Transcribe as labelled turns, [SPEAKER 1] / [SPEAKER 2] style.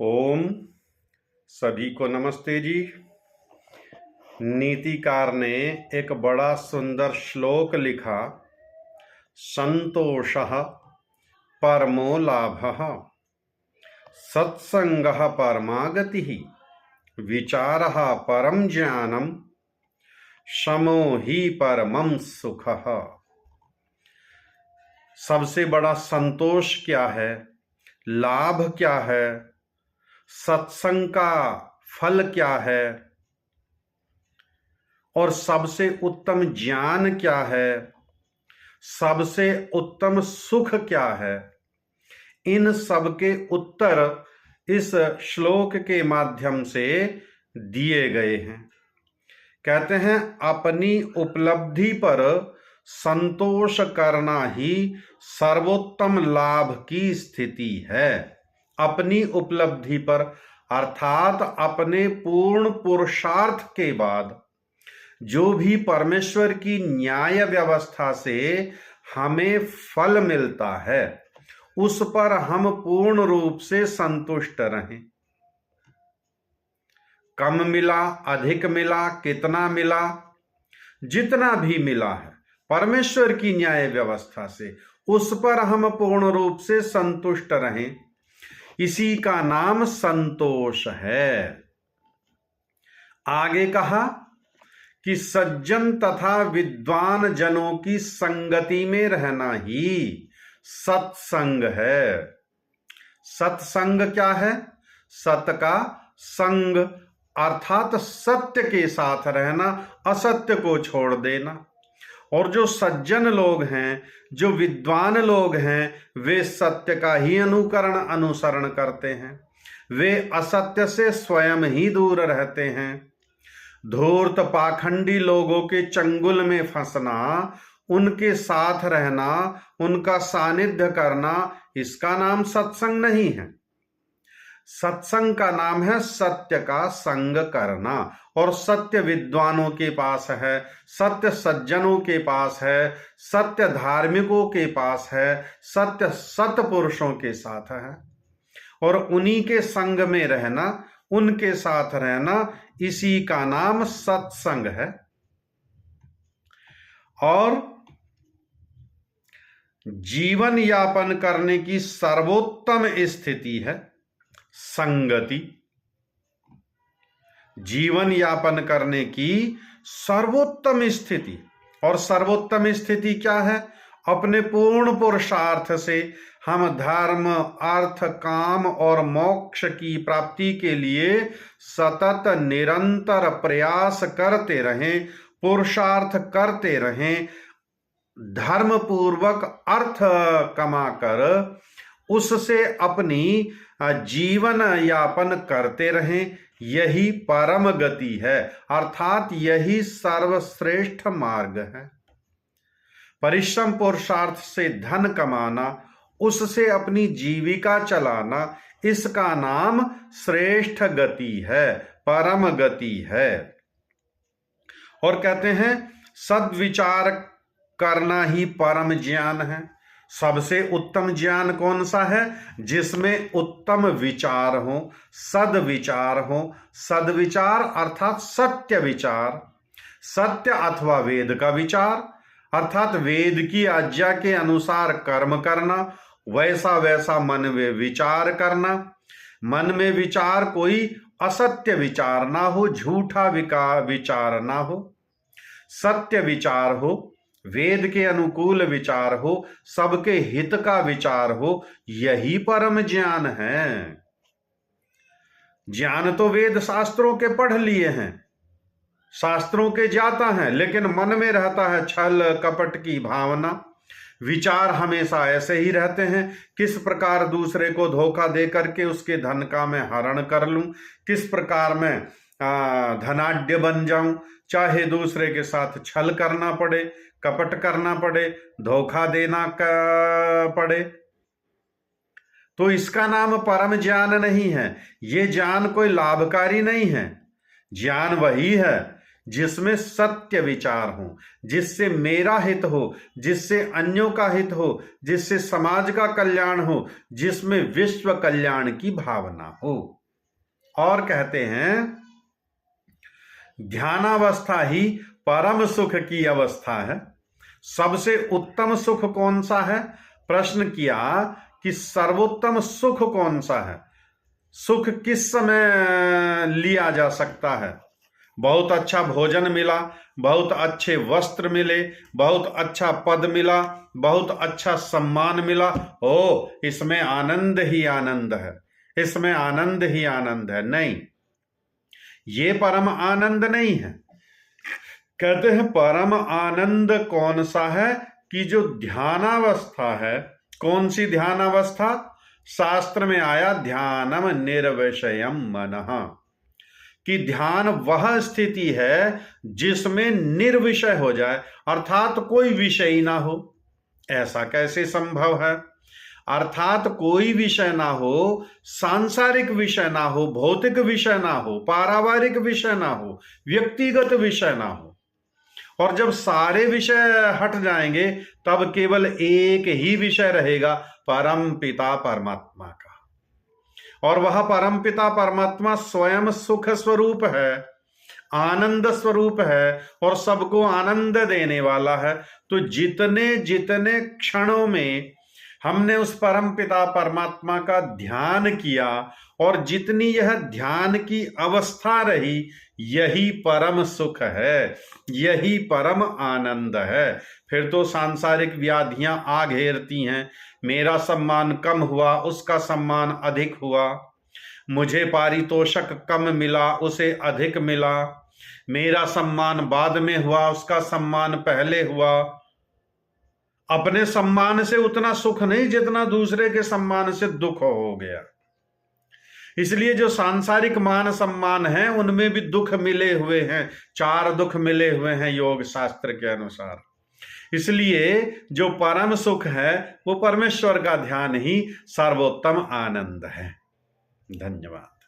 [SPEAKER 1] ओम सभी को नमस्ते जी। नीतिकार ने एक बड़ा सुंदर श्लोक लिखा, संतोषः परमो लाभः, सत्संगः परमा गतिः, विचारः परम ज्ञानम, शमो ही परमं सुखः। सबसे बड़ा संतोष क्या है, लाभ क्या है, सत्संग का फल क्या है और सबसे उत्तम ज्ञान क्या है, सबसे उत्तम सुख क्या है, इन सब के उत्तर इस श्लोक के माध्यम से दिए गए हैं। कहते हैं अपनी उपलब्धि पर संतोष करना ही सर्वोत्तम लाभ की स्थिति है। अपनी उपलब्धि पर अर्थात अपने पूर्ण पुरुषार्थ के बाद जो भी परमेश्वर की न्याय व्यवस्था से हमें फल मिलता है उस पर हम पूर्ण रूप से संतुष्ट रहें। कम मिला, अधिक मिला, कितना मिला, जितना भी मिला है परमेश्वर की न्याय व्यवस्था से, उस पर हम पूर्ण रूप से संतुष्ट रहें। इसी का नाम संतोष है। आगे कहा कि सज्जन तथा विद्वान जनों की संगति में रहना ही सत्संग है। सत्संग क्या है? सत का संग अर्थात सत्य के साथ रहना, असत्य को छोड़ देना। और जो सज्जन लोग हैं, जो विद्वान लोग हैं, वे सत्य का ही अनुसरण करते हैं। वे असत्य से स्वयं ही दूर रहते हैं। धूर्त पाखंडी लोगों के चंगुल में फंसना, उनके साथ रहना, उनका सानिध्य करना, इसका नाम सत्संग नहीं है। सत्संग का नाम है सत्य का संग करना। और सत्य विद्वानों के पास है, सत्य सज्जनों के पास है, सत्य धार्मिकों के पास है, सत्य सत्पुरुषों के साथ है। और उन्हीं के संग में रहना, उनके साथ रहना, इसी का नाम सत्संग है। और जीवन यापन करने की सर्वोत्तम स्थिति है संगति। जीवन यापन करने की सर्वोत्तम स्थिति, और सर्वोत्तम स्थिति क्या है? अपने पूर्ण पुरुषार्थ से हम धर्म, अर्थ, काम और मोक्ष की प्राप्ति के लिए सतत निरंतर प्रयास करते रहें, पुरुषार्थ करते रहें, धर्म पूर्वक अर्थ कमाकर उससे अपनी जीवन यापन करते रहें। यही परम गति है, अर्थात यही सर्वश्रेष्ठ मार्ग है। परिश्रम पुरुषार्थ से धन कमाना, उससे अपनी जीविका चलाना, इसका नाम श्रेष्ठ गति है, परम गति है। और कहते हैं सद्विचार करना ही परम ज्ञान है। सबसे उत्तम ज्ञान कौन सा है? जिसमें उत्तम विचार हो, सद्विचार हो। सद्विचार अर्थात सत्य विचार, सत्य अथवा वेद का विचार, अर्थात वेद की आज्ञा के अनुसार कर्म करना, वैसा वैसा मन में विचार करना। मन में विचार कोई असत्य विचार ना हो, झूठा विचार ना हो, सत्य विचार हो, वेद के अनुकूल विचार हो, सबके हित का विचार हो। यही परम ज्ञान है। ज्ञान तो वेद शास्त्रों के पढ़ लिए हैं, शास्त्रों के जाता है, लेकिन मन में रहता है छल कपट की भावना। विचार हमेशा ऐसे ही रहते हैं, किस प्रकार दूसरे को धोखा दे करके उसके धन का मैं हरण कर लूं, किस प्रकार मैं धनाढ्य बन जाऊं, चाहे दूसरे के साथ छल करना पड़े, कपट करना पड़े, धोखा देना पड़े, तो इसका नाम परम ज्ञान नहीं है। ये ज्ञान कोई लाभकारी नहीं है। ज्ञान वही है जिसमें सत्य विचार हो, जिससे मेरा हित हो, जिससे अन्यों का हित हो, जिससे समाज का कल्याण हो, जिसमें विश्व कल्याण की भावना हो। और कहते हैं ध्यानावस्था ही परम सुख की अवस्था है। सबसे उत्तम सुख कौन सा है? प्रश्न किया कि सर्वोत्तम सुख कौन सा है, सुख किस समय लिया जा सकता है? बहुत अच्छा भोजन मिला, बहुत अच्छे वस्त्र मिले, बहुत अच्छा पद मिला, बहुत अच्छा सम्मान मिला, ओ इसमें आनंद ही आनंद है, इसमें आनंद ही आनंद है। नहीं, ये परम आनंद नहीं है। कहते हैं परम आनंद कौन सा है कि जो ध्यानावस्था है। कौन सी ध्यानावस्था? शास्त्र में आया ध्यानम निर्विषयम मनः, कि ध्यान वह स्थिति है जिसमें निर्विषय हो जाए, अर्थात कोई विषय ना हो। ऐसा कैसे संभव है? अर्थात कोई विषय ना हो, सांसारिक विषय ना हो, भौतिक विषय ना हो, पारिवारिक विषय ना हो, व्यक्तिगत विषय ना हो। और जब सारे विषय हट जाएंगे तब केवल एक ही विषय रहेगा, परम पिता परमात्मा का। और वह परम पिता परमात्मा स्वयं सुख स्वरूप है, आनंद स्वरूप है और सबको आनंद देने वाला है। तो जितने जितने क्षणों में हमने उस परम पिता परमात्मा का ध्यान किया और जितनी यह ध्यान की अवस्था रही, यही परम सुख है, यही परम आनंद है। फिर तो सांसारिक व्याधियां आ घेरती हैं, मेरा सम्मान कम हुआ, उसका सम्मान अधिक हुआ, मुझे पारितोषक कम मिला, उसे अधिक मिला, मेरा सम्मान बाद में हुआ, उसका सम्मान पहले हुआ। अपने सम्मान से उतना सुख नहीं जितना दूसरे के सम्मान से दुख हो गया। इसलिए जो सांसारिक मान सम्मान है उनमें भी दुख मिले हुए हैं, 4 दुख मिले हुए हैं योग शास्त्र के अनुसार। इसलिए जो परम सुख है वो परमेश्वर का ध्यान ही सर्वोत्तम आनंद है। धन्यवाद।